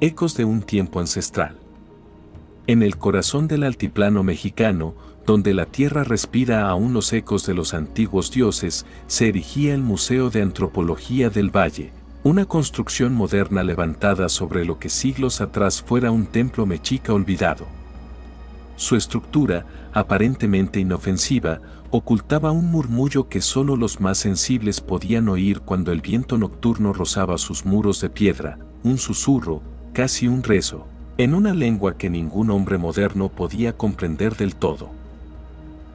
Ecos de un tiempo ancestral. En el corazón del altiplano mexicano, donde la tierra respira aún los ecos de los antiguos dioses, se erigía el Museo de Antropología del Valle, una construcción moderna levantada sobre lo que siglos atrás fuera un templo mexica olvidado. Su estructura, aparentemente inofensiva, ocultaba un murmullo que solo los más sensibles podían oír cuando el viento nocturno rozaba sus muros de piedra, un susurro, casi un rezo, en una lengua que ningún hombre moderno podía comprender del todo.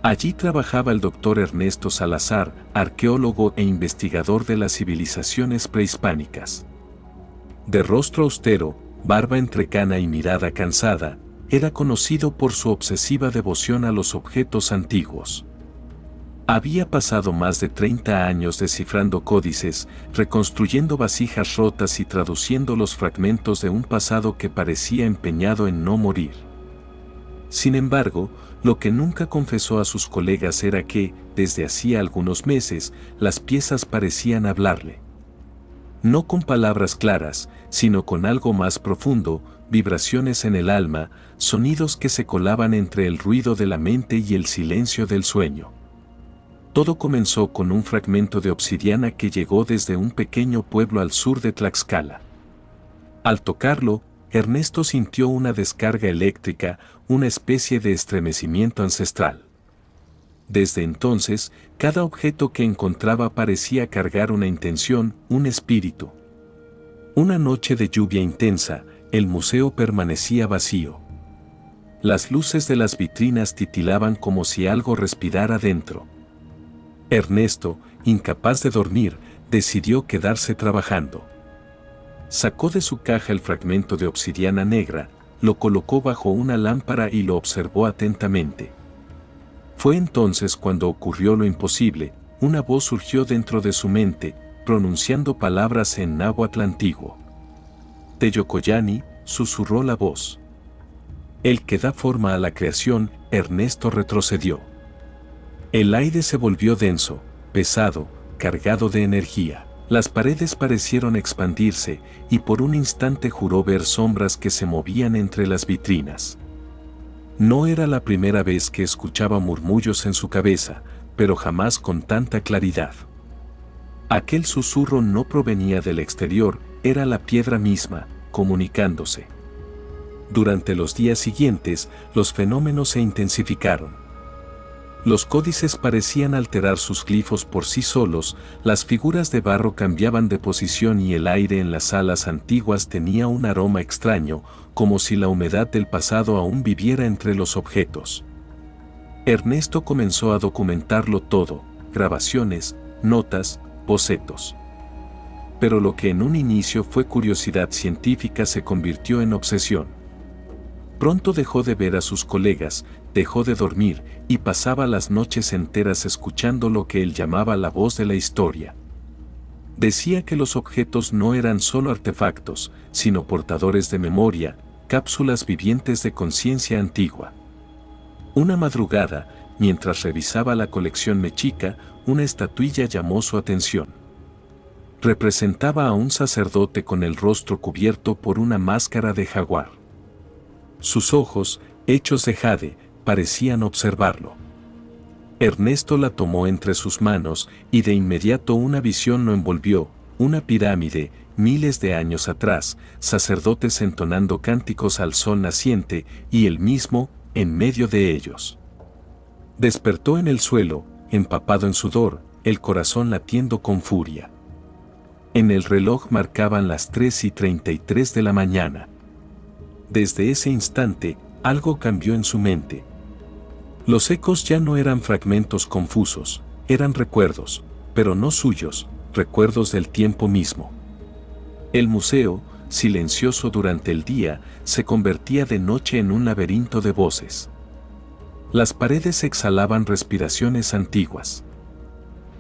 Allí trabajaba el doctor Ernesto Salazar, arqueólogo e investigador de las civilizaciones prehispánicas. De rostro austero, barba entrecana y mirada cansada, era conocido por su obsesiva devoción a los objetos antiguos. Había pasado más de 30 años descifrando códices, reconstruyendo vasijas rotas y traduciendo los fragmentos de un pasado que parecía empeñado en no morir. Sin embargo, lo que nunca confesó a sus colegas era que, desde hacía algunos meses, las piezas parecían hablarle. No con palabras claras, sino con algo más profundo, vibraciones en el alma, sonidos que se colaban entre el ruido de la mente y el silencio del sueño. Todo comenzó con un fragmento de obsidiana que llegó desde un pequeño pueblo al sur de Tlaxcala. Al tocarlo, Ernesto sintió una descarga eléctrica, una especie de estremecimiento ancestral. Desde entonces, cada objeto que encontraba parecía cargar una intención, un espíritu. Una noche de lluvia intensa, el museo permanecía vacío. Las luces de las vitrinas titilaban como si algo respirara dentro. Ernesto, incapaz de dormir, decidió quedarse trabajando. Sacó de su caja el fragmento de obsidiana negra, lo colocó bajo una lámpara y lo observó atentamente. Fue entonces cuando ocurrió lo imposible, una voz surgió dentro de su mente, pronunciando palabras en náhuatl antiguo. Teyocoyani, susurró la voz. El que da forma a la creación, Ernesto retrocedió. El aire se volvió denso, pesado, cargado de energía. Las paredes parecieron expandirse, y por un instante juró ver sombras que se movían entre las vitrinas. No era la primera vez que escuchaba murmullos en su cabeza, pero jamás con tanta claridad. Aquel susurro no provenía del exterior, era la piedra misma, comunicándose. Durante los días siguientes, los fenómenos se intensificaron. Los códices parecían alterar sus glifos por sí solos, las figuras de barro cambiaban de posición y el aire en las salas antiguas tenía un aroma extraño, como si la humedad del pasado aún viviera entre los objetos. Ernesto comenzó a documentarlo todo, grabaciones, notas, bocetos. Pero lo que en un inicio fue curiosidad científica se convirtió en obsesión. Pronto dejó de ver a sus colegas, dejó de dormir y pasaba las noches enteras escuchando lo que él llamaba la voz de la historia. Decía que los objetos no eran solo artefactos, sino portadores de memoria, cápsulas vivientes de conciencia antigua. Una madrugada, mientras revisaba la colección mexica, una estatuilla llamó su atención. Representaba a un sacerdote con el rostro cubierto por una máscara de jaguar. Sus ojos, hechos de jade, parecían observarlo. Ernesto la tomó entre sus manos y de inmediato una visión lo envolvió, una pirámide, miles de años atrás, sacerdotes entonando cánticos al sol naciente y él mismo, en medio de ellos. Despertó en el suelo, empapado en sudor, el corazón latiendo con furia. En el reloj marcaban las 3:33 de la mañana. Desde ese instante, algo cambió en su mente. Los ecos ya no eran fragmentos confusos, eran recuerdos, pero no suyos, recuerdos del tiempo mismo. El museo, silencioso durante el día, se convertía de noche en un laberinto de voces. Las paredes exhalaban respiraciones antiguas.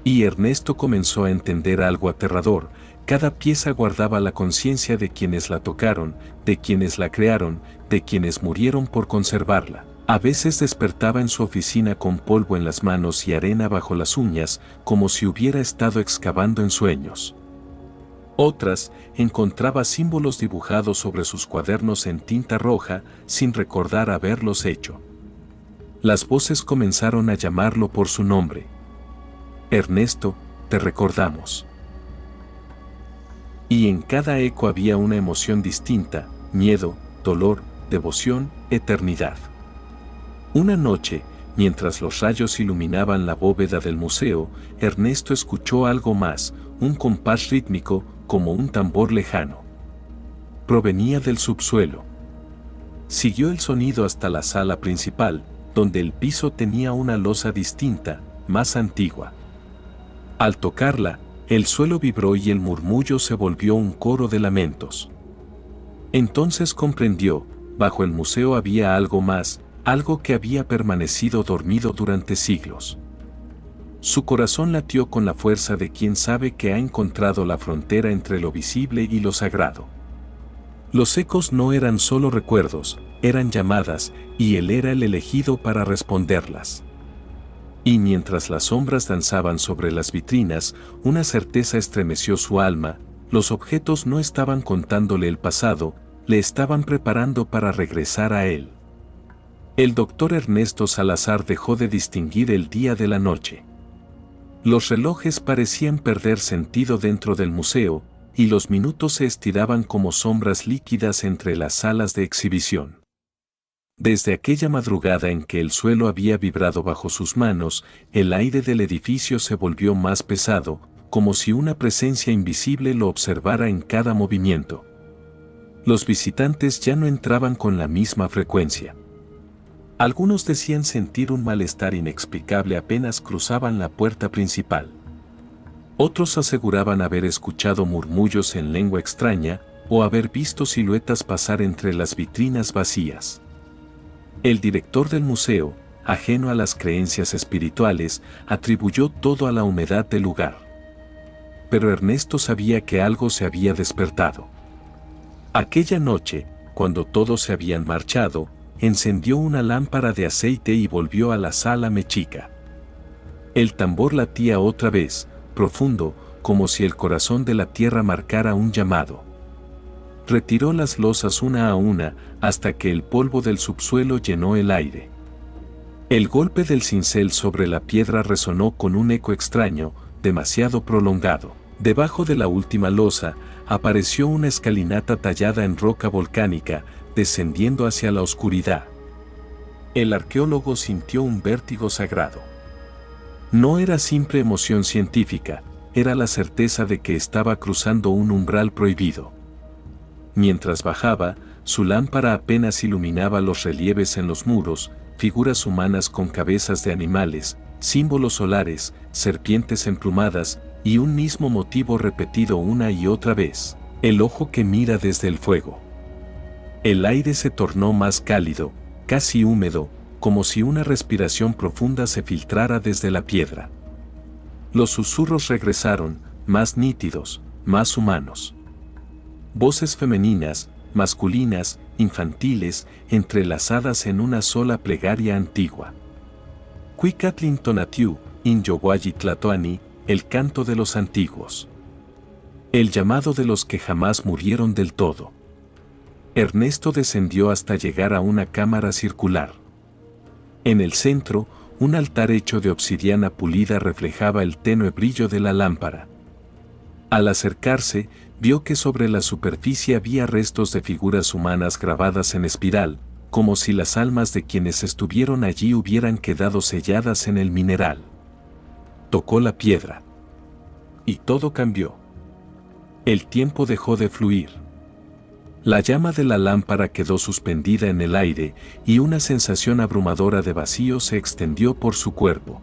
Y Ernesto comenzó a entender algo aterrador. Cada pieza guardaba la conciencia de quienes la tocaron, de quienes la crearon, de quienes murieron por conservarla. A veces despertaba en su oficina con polvo en las manos y arena bajo las uñas, como si hubiera estado excavando en sueños. Otras, encontraba símbolos dibujados sobre sus cuadernos en tinta roja sin recordar haberlos hecho. Las voces comenzaron a llamarlo por su nombre. Ernesto, te recordamos. Y en cada eco había una emoción distinta: miedo, dolor, devoción, eternidad. Una noche, mientras los rayos iluminaban la bóveda del museo, Ernesto escuchó algo más, un compás rítmico, como un tambor lejano. Provenía del subsuelo. Siguió el sonido hasta la sala principal, donde el piso tenía una losa distinta, más antigua. Al tocarla, el suelo vibró y el murmullo se volvió un coro de lamentos. Entonces comprendió: bajo el museo había algo más, algo que había permanecido dormido durante siglos. Su corazón latió con la fuerza de quien sabe que ha encontrado la frontera entre lo visible y lo sagrado. Los ecos no eran solo recuerdos, eran llamadas, y él era el elegido para responderlas. Y mientras las sombras danzaban sobre las vitrinas, una certeza estremeció su alma: los objetos no estaban contándole el pasado, le estaban preparando para regresar a él. El doctor Ernesto Salazar dejó de distinguir el día de la noche. Los relojes parecían perder sentido dentro del museo, y los minutos se estiraban como sombras líquidas entre las salas de exhibición. Desde aquella madrugada en que el suelo había vibrado bajo sus manos, el aire del edificio se volvió más pesado, como si una presencia invisible lo observara en cada movimiento. Los visitantes ya no entraban con la misma frecuencia. Algunos decían sentir un malestar inexplicable apenas cruzaban la puerta principal. Otros aseguraban haber escuchado murmullos en lengua extraña o haber visto siluetas pasar entre las vitrinas vacías. El director del museo, ajeno a las creencias espirituales, atribuyó todo a la humedad del lugar. Pero Ernesto sabía que algo se había despertado. Aquella noche, cuando todos se habían marchado, encendió una lámpara de aceite y volvió a la sala mexica. El tambor latía otra vez, profundo, como si el corazón de la tierra marcara un llamado. Retiró las losas una a una, hasta que el polvo del subsuelo llenó el aire. El golpe del cincel sobre la piedra resonó con un eco extraño, demasiado prolongado. Debajo de la última losa, apareció una escalinata tallada en roca volcánica, descendiendo hacia la oscuridad. El arqueólogo sintió un vértigo sagrado. No era simple emoción científica, era la certeza de que estaba cruzando un umbral prohibido. Mientras bajaba, su lámpara apenas iluminaba los relieves en los muros, figuras humanas con cabezas de animales, símbolos solares, serpientes emplumadas, y un mismo motivo repetido una y otra vez: el ojo que mira desde el fuego. El aire se tornó más cálido, casi húmedo, como si una respiración profunda se filtrara desde la piedra. Los susurros regresaron, más nítidos, más humanos. Voces femeninas, masculinas, infantiles, entrelazadas en una sola plegaria antigua. Cuicatlin Tonatiu, in Yoguayi Tlatoani, el canto de los antiguos. El llamado de los que jamás murieron del todo. Ernesto descendió hasta llegar a una cámara circular. En el centro, un altar hecho de obsidiana pulida reflejaba el tenue brillo de la lámpara. Al acercarse, vio que sobre la superficie había restos de figuras humanas grabadas en espiral, como si las almas de quienes estuvieron allí hubieran quedado selladas en el mineral. Tocó la piedra. Y todo cambió. El tiempo dejó de fluir. La llama de la lámpara quedó suspendida en el aire y una sensación abrumadora de vacío se extendió por su cuerpo.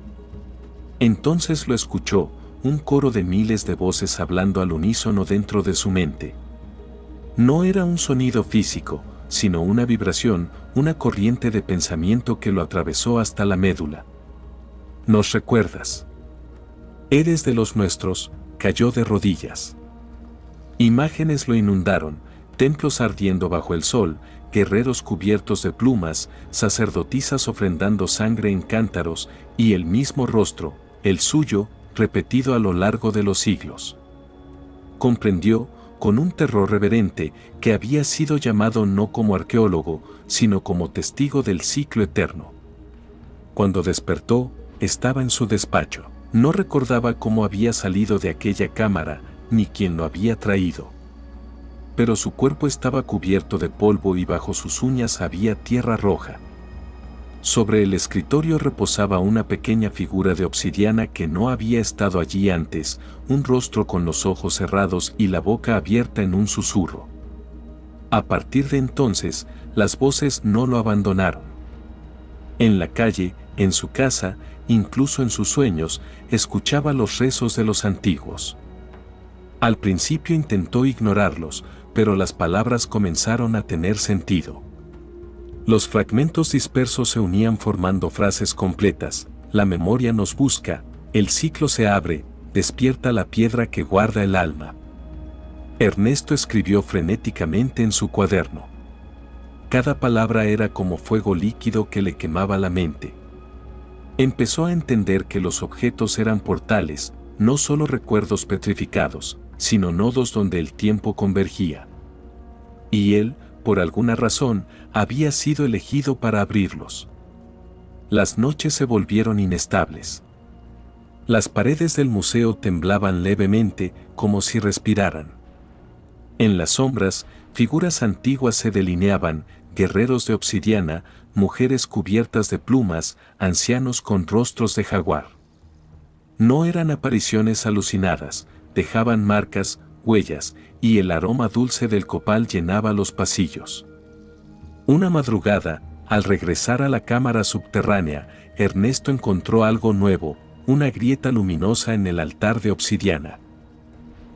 Entonces lo escuchó, un coro de miles de voces hablando al unísono dentro de su mente. No era un sonido físico, sino una vibración, una corriente de pensamiento que lo atravesó hasta la médula. ¿Nos recuerdas? Eres de los nuestros, cayó de rodillas. Imágenes lo inundaron, templos ardiendo bajo el sol, guerreros cubiertos de plumas, sacerdotisas ofrendando sangre en cántaros, y el mismo rostro, el suyo, repetido a lo largo de los siglos. Comprendió, con un terror reverente, que había sido llamado no como arqueólogo, sino como testigo del ciclo eterno. Cuando despertó, estaba en su despacho. No recordaba cómo había salido de aquella cámara, ni quién lo había traído. Pero su cuerpo estaba cubierto de polvo y bajo sus uñas había tierra roja. Sobre el escritorio reposaba una pequeña figura de obsidiana que no había estado allí antes, un rostro con los ojos cerrados y la boca abierta en un susurro. A partir de entonces, las voces no lo abandonaron. En la calle, en su casa, incluso en sus sueños, escuchaba los rezos de los antiguos. Al principio intentó ignorarlos, pero las palabras comenzaron a tener sentido. Los fragmentos dispersos se unían formando frases completas: la memoria nos busca, el ciclo se abre, despierta la piedra que guarda el alma. Ernesto escribió frenéticamente en su cuaderno. Cada palabra era como fuego líquido que le quemaba la mente. Empezó a entender que los objetos eran portales, no solo recuerdos petrificados, sino nodos donde el tiempo convergía. Y él, por alguna razón, había sido elegido para abrirlos. Las noches se volvieron inestables. Las paredes del museo temblaban levemente, como si respiraran. En las sombras, figuras antiguas se delineaban, guerreros de obsidiana, mujeres cubiertas de plumas, ancianos con rostros de jaguar. No eran apariciones alucinadas, dejaban marcas, huellas, y el aroma dulce del copal llenaba los pasillos. Una madrugada, al regresar a la cámara subterránea, Ernesto encontró algo nuevo, una grieta luminosa en el altar de obsidiana.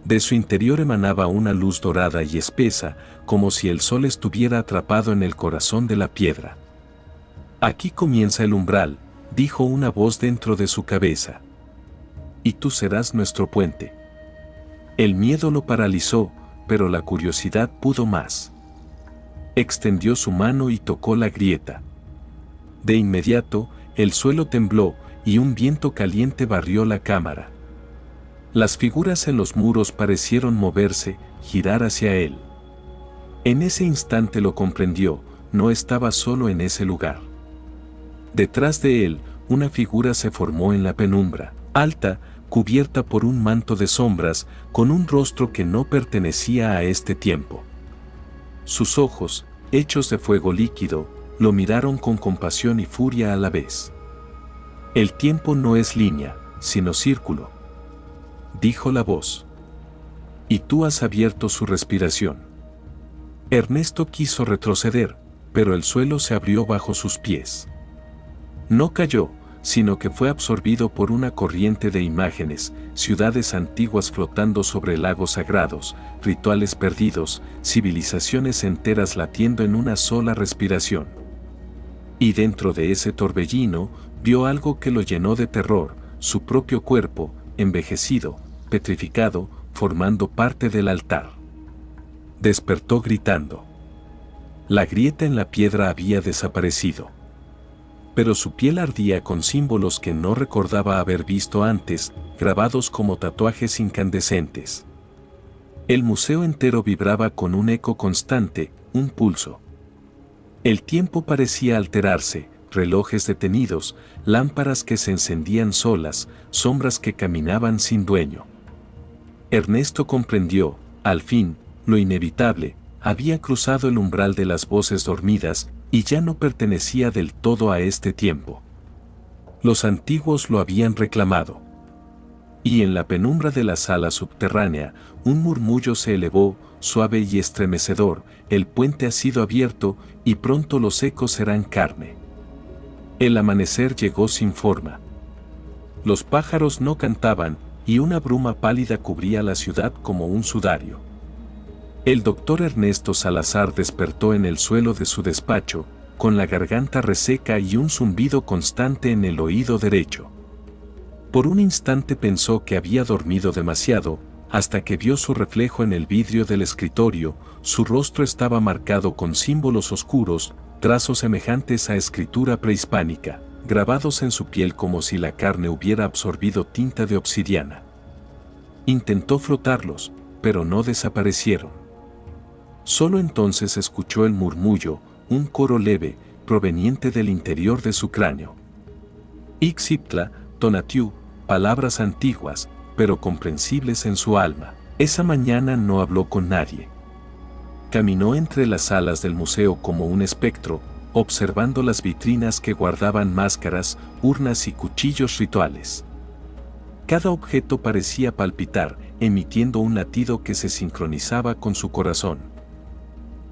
De su interior emanaba una luz dorada y espesa, como si el sol estuviera atrapado en el corazón de la piedra. «Aquí comienza el umbral», dijo una voz dentro de su cabeza. «Y tú serás nuestro puente». El miedo lo paralizó, pero la curiosidad pudo más. Extendió su mano y tocó la grieta. De inmediato, el suelo tembló y un viento caliente barrió la cámara. Las figuras en los muros parecieron moverse, girar hacia él. En ese instante lo comprendió, no estaba solo en ese lugar. Detrás de él, una figura se formó en la penumbra, alta, cubierta por un manto de sombras, con un rostro que no pertenecía a este tiempo. Sus ojos, hechos de fuego líquido, lo miraron con compasión y furia a la vez. «El tiempo no es línea, sino círculo», dijo la voz. «Y tú has abierto su respiración». Ernesto quiso retroceder, pero el suelo se abrió bajo sus pies. No cayó, sino que fue absorbido por una corriente de imágenes, ciudades antiguas flotando sobre lagos sagrados, rituales perdidos, civilizaciones enteras latiendo en una sola respiración. Y dentro de ese torbellino, vio algo que lo llenó de terror, su propio cuerpo, envejecido, petrificado, formando parte del altar. Despertó gritando. La grieta en la piedra había desaparecido. Pero su piel ardía con símbolos que no recordaba haber visto antes, grabados como tatuajes incandescentes. El museo entero vibraba con un eco constante, un pulso. El tiempo parecía alterarse, relojes detenidos, lámparas que se encendían solas, sombras que caminaban sin dueño. Ernesto comprendió, al fin, lo inevitable, había cruzado el umbral de las voces dormidas, y ya no pertenecía del todo a este tiempo. Los antiguos lo habían reclamado. Y en la penumbra de la sala subterránea, un murmullo se elevó, suave y estremecedor: «El puente ha sido abierto, y pronto los ecos serán carne». El amanecer llegó sin forma. Los pájaros no cantaban, y una bruma pálida cubría la ciudad como un sudario. El doctor Ernesto Salazar despertó en el suelo de su despacho, con la garganta reseca y un zumbido constante en el oído derecho. Por un instante pensó que había dormido demasiado, hasta que vio su reflejo en el vidrio del escritorio. Su rostro estaba marcado con símbolos oscuros, trazos semejantes a escritura prehispánica, grabados en su piel como si la carne hubiera absorbido tinta de obsidiana. Intentó frotarlos, pero no desaparecieron. Solo entonces escuchó el murmullo, un coro leve, proveniente del interior de su cráneo. Ixiptla, Tonatiuh, palabras antiguas, pero comprensibles en su alma. Esa mañana no habló con nadie. Caminó entre las salas del museo como un espectro, observando las vitrinas que guardaban máscaras, urnas y cuchillos rituales. Cada objeto parecía palpitar, emitiendo un latido que se sincronizaba con su corazón.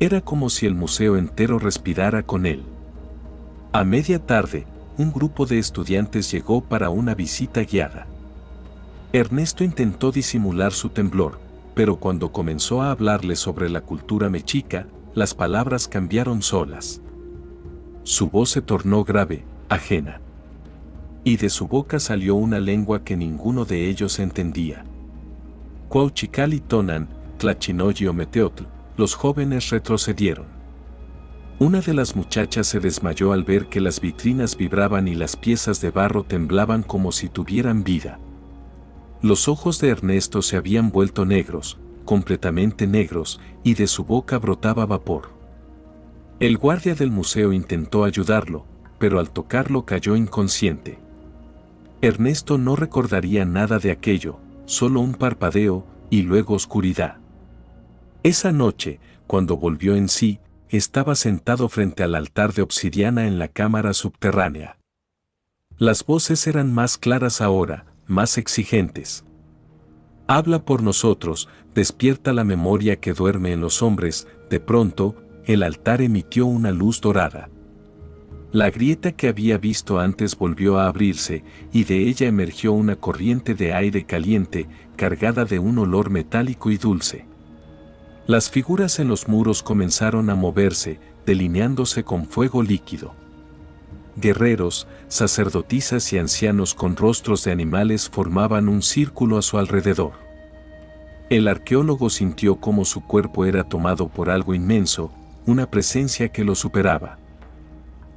Era como si el museo entero respirara con él. A media tarde, un grupo de estudiantes llegó para una visita guiada. Ernesto intentó disimular su temblor, pero cuando comenzó a hablarle sobre la cultura mexica, las palabras cambiaron solas. Su voz se tornó grave, ajena. Y de su boca salió una lengua que ninguno de ellos entendía. Cuauhchicali Tonan, Tlachinoyi o Meteotl, los jóvenes retrocedieron. Una de las muchachas se desmayó al ver que las vitrinas vibraban y las piezas de barro temblaban como si tuvieran vida. Los ojos de Ernesto se habían vuelto negros, completamente negros, y de su boca brotaba vapor. El guardia del museo intentó ayudarlo, pero al tocarlo cayó inconsciente. Ernesto no recordaría nada de aquello, solo un parpadeo y luego oscuridad. Esa noche, cuando volvió en sí, estaba sentado frente al altar de obsidiana en la cámara subterránea. Las voces eran más claras ahora, más exigentes. Habla por nosotros, despierta la memoria que duerme en los hombres. De pronto, el altar emitió una luz dorada. La grieta que había visto antes volvió a abrirse, y de ella emergió una corriente de aire caliente, cargada de un olor metálico y dulce. Las figuras en los muros comenzaron a moverse, delineándose con fuego líquido. Guerreros, sacerdotisas y ancianos con rostros de animales formaban un círculo a su alrededor. El arqueólogo sintió cómo su cuerpo era tomado por algo inmenso, una presencia que lo superaba.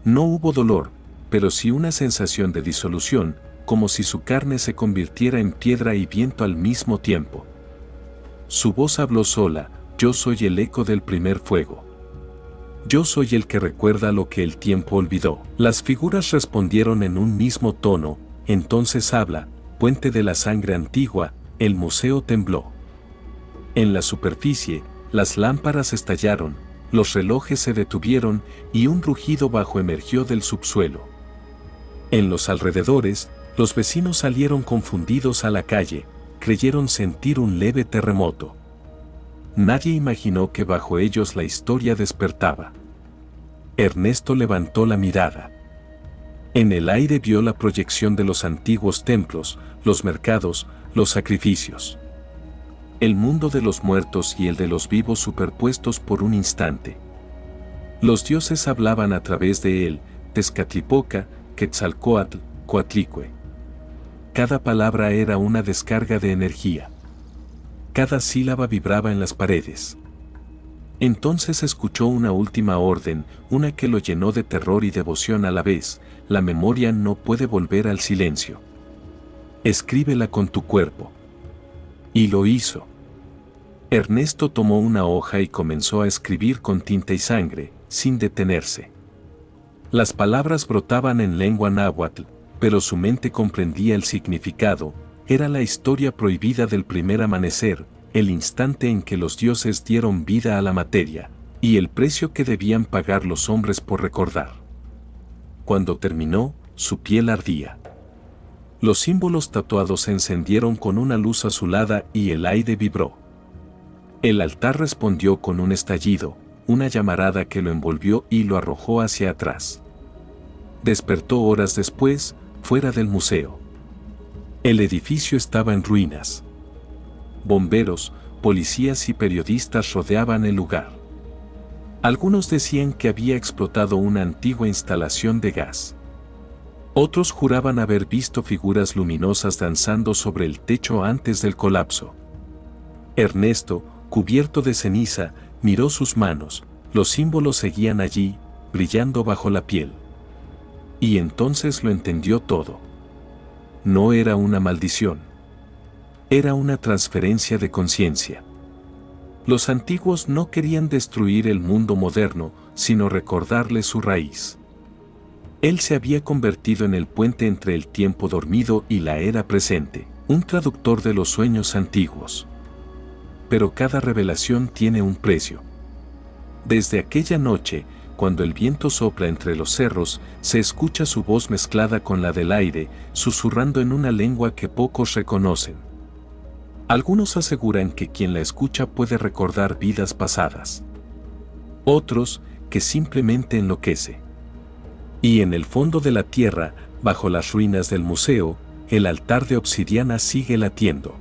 No hubo dolor, pero sí una sensación de disolución, como si su carne se convirtiera en piedra y viento al mismo tiempo. Su voz habló sola: yo soy el eco del primer fuego. Yo soy el que recuerda lo que el tiempo olvidó. Las figuras respondieron en un mismo tono: entonces habla, puente de la sangre antigua. El museo tembló. En la superficie, las lámparas estallaron, los relojes se detuvieron y un rugido bajo emergió del subsuelo. En los alrededores, los vecinos salieron confundidos a la calle, creyeron sentir un leve terremoto. Nadie imaginó que bajo ellos la historia despertaba. Ernesto levantó la mirada. En el aire vio la proyección de los antiguos templos, los mercados, los sacrificios. El mundo de los muertos y el de los vivos superpuestos por un instante. Los dioses hablaban a través de él: Tezcatlipoca, Quetzalcóatl, Coatlicue. Cada palabra era una descarga de energía. Cada sílaba vibraba en las paredes. Entonces escuchó una última orden, una que lo llenó de terror y devoción a la vez: la memoria no puede volver al silencio. Escríbela con tu cuerpo. Y lo hizo. Ernesto tomó una hoja y comenzó a escribir con tinta y sangre, sin detenerse. Las palabras brotaban en lengua náhuatl, pero su mente comprendía el significado. Era la historia prohibida del primer amanecer, el instante en que los dioses dieron vida a la materia, y el precio que debían pagar los hombres por recordar. Cuando terminó, su piel ardía. Los símbolos tatuados se encendieron con una luz azulada y el aire vibró. El altar respondió con un estallido, una llamarada que lo envolvió y lo arrojó hacia atrás. Despertó horas después, fuera del museo. El edificio estaba en ruinas. Bomberos, policías y periodistas rodeaban el lugar. Algunos decían que había explotado una antigua instalación de gas. Otros juraban haber visto figuras luminosas danzando sobre el techo antes del colapso. Ernesto, cubierto de ceniza, miró sus manos. Los símbolos seguían allí, brillando bajo la piel. Y entonces lo entendió todo. No era una maldición. Era una transferencia de conciencia. Los antiguos no querían destruir el mundo moderno, sino recordarle su raíz. Él se había convertido en el puente entre el tiempo dormido y la era presente, un traductor de los sueños antiguos. Pero cada revelación tiene un precio. Desde aquella noche, cuando el viento sopla entre los cerros, se escucha su voz mezclada con la del aire, susurrando en una lengua que pocos reconocen. Algunos aseguran que quien la escucha puede recordar vidas pasadas. Otros, que simplemente enloquece. Y en el fondo de la tierra, bajo las ruinas del museo, el altar de obsidiana sigue latiendo,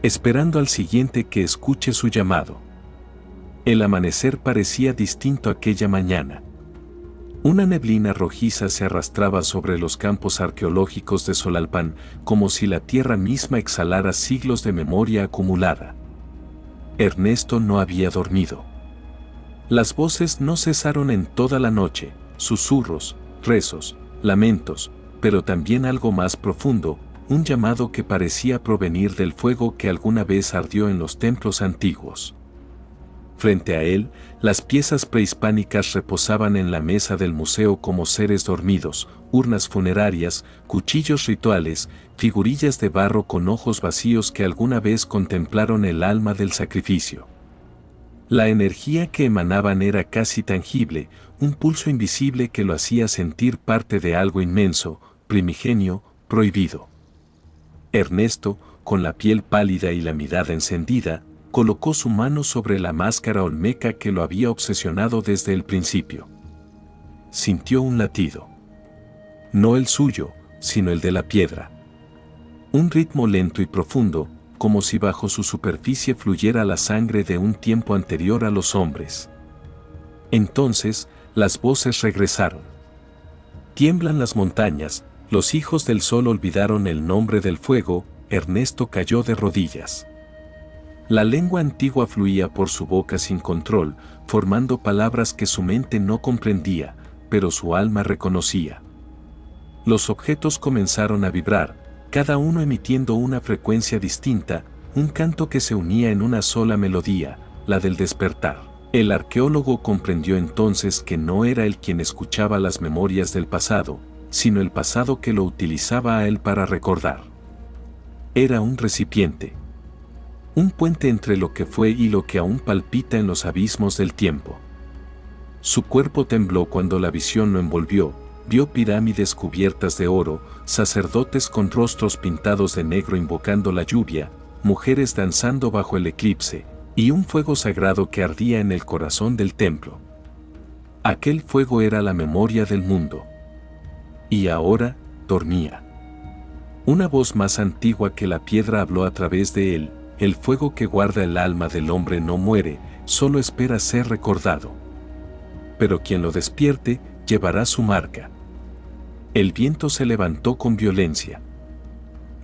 esperando al siguiente que escuche su llamado. El amanecer parecía distinto aquella mañana. Una neblina rojiza se arrastraba sobre los campos arqueológicos de Solalpan, como si la tierra misma exhalara siglos de memoria acumulada. Ernesto no había dormido. Las voces no cesaron en toda la noche, susurros, rezos, lamentos, pero también algo más profundo, un llamado que parecía provenir del fuego que alguna vez ardió en los templos antiguos. Frente a él, las piezas prehispánicas reposaban en la mesa del museo como seres dormidos, urnas funerarias, cuchillos rituales, figurillas de barro con ojos vacíos que alguna vez contemplaron el alma del sacrificio. La energía que emanaban era casi tangible, un pulso invisible que lo hacía sentir parte de algo inmenso, primigenio, prohibido. Ernesto, con la piel pálida y la mirada encendida, colocó su mano sobre la máscara olmeca que lo había obsesionado desde el principio. Sintió un latido. No el suyo, sino el de la piedra. Un ritmo lento y profundo, como si bajo su superficie fluyera la sangre de un tiempo anterior a los hombres. Entonces, las voces regresaron. Tiemblan las montañas, los hijos del sol olvidaron el nombre del fuego, Ernesto cayó de rodillas. La lengua antigua fluía por su boca sin control, formando palabras que su mente no comprendía, pero su alma reconocía. Los objetos comenzaron a vibrar, cada uno emitiendo una frecuencia distinta, un canto que se unía en una sola melodía, la del despertar. El arqueólogo comprendió entonces que no era él quien escuchaba las memorias del pasado, sino el pasado que lo utilizaba a él para recordar. Era un recipiente. Un puente entre lo que fue y lo que aún palpita en los abismos del tiempo. Su cuerpo tembló cuando la visión lo envolvió, vio pirámides cubiertas de oro, sacerdotes con rostros pintados de negro invocando la lluvia, mujeres danzando bajo el eclipse, y un fuego sagrado que ardía en el corazón del templo. Aquel fuego era la memoria del mundo. Y ahora, dormía. Una voz más antigua que la piedra habló a través de él: el fuego que guarda el alma del hombre no muere, solo espera ser recordado. Pero quien lo despierte, llevará su marca. El viento se levantó con violencia.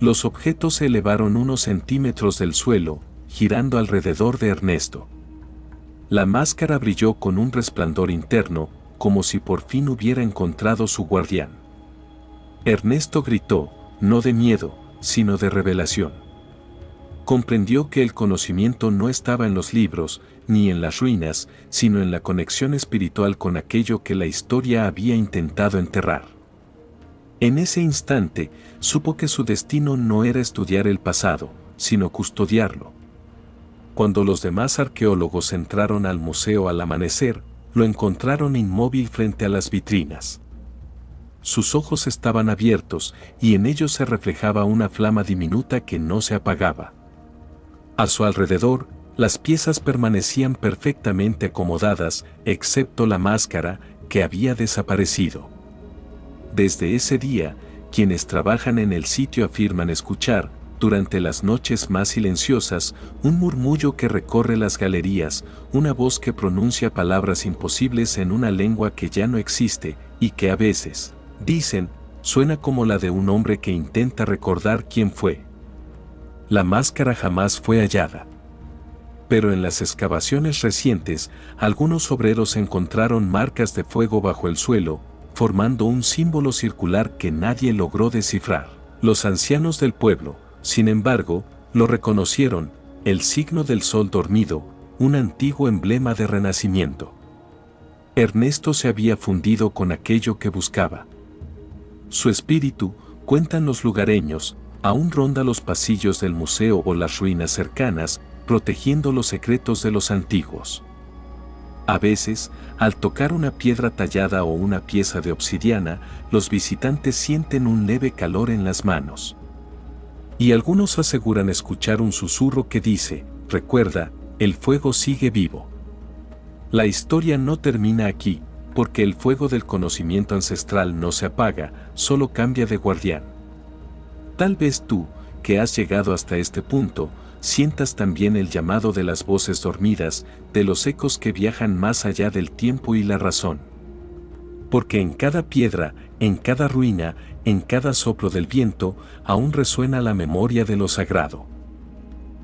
Los objetos se elevaron unos centímetros del suelo, girando alrededor de Ernesto. La máscara brilló con un resplandor interno, como si por fin hubiera encontrado su guardián. Ernesto gritó, no de miedo, sino de revelación. Comprendió que el conocimiento no estaba en los libros, ni en las ruinas, sino en la conexión espiritual con aquello que la historia había intentado enterrar. En ese instante, supo que su destino no era estudiar el pasado, sino custodiarlo. Cuando los demás arqueólogos entraron al museo al amanecer, lo encontraron inmóvil frente a las vitrinas. Sus ojos estaban abiertos, y en ellos se reflejaba una flama diminuta que no se apagaba. A su alrededor, las piezas permanecían perfectamente acomodadas, excepto la máscara, que había desaparecido. Desde ese día, quienes trabajan en el sitio afirman escuchar, durante las noches más silenciosas, un murmullo que recorre las galerías, una voz que pronuncia palabras imposibles en una lengua que ya no existe, y que a veces, dicen, suena como la de un hombre que intenta recordar quién fue. La máscara jamás fue hallada. Pero en las excavaciones recientes, algunos obreros encontraron marcas de fuego bajo el suelo, formando un símbolo circular que nadie logró descifrar. Los ancianos del pueblo, sin embargo, lo reconocieron: el signo del sol dormido, un antiguo emblema de renacimiento. Ernesto se había fundido con aquello que buscaba. Su espíritu, cuentan los lugareños, aún ronda los pasillos del museo o las ruinas cercanas, protegiendo los secretos de los antiguos. A veces, al tocar una piedra tallada o una pieza de obsidiana, los visitantes sienten un leve calor en las manos. Y algunos aseguran escuchar un susurro que dice, recuerda, el fuego sigue vivo. La historia no termina aquí, porque el fuego del conocimiento ancestral no se apaga, solo cambia de guardián. Tal vez tú, que has llegado hasta este punto, sientas también el llamado de las voces dormidas, de los ecos que viajan más allá del tiempo y la razón. Porque en cada piedra, en cada ruina, en cada soplo del viento, aún resuena la memoria de lo sagrado.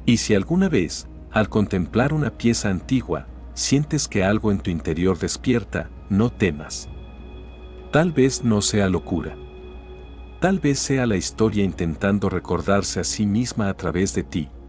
Y si alguna vez, al contemplar una pieza antigua, sientes que algo en tu interior despierta, no temas. Tal vez no sea locura. Tal vez sea la historia intentando recordarse a sí misma a través de ti,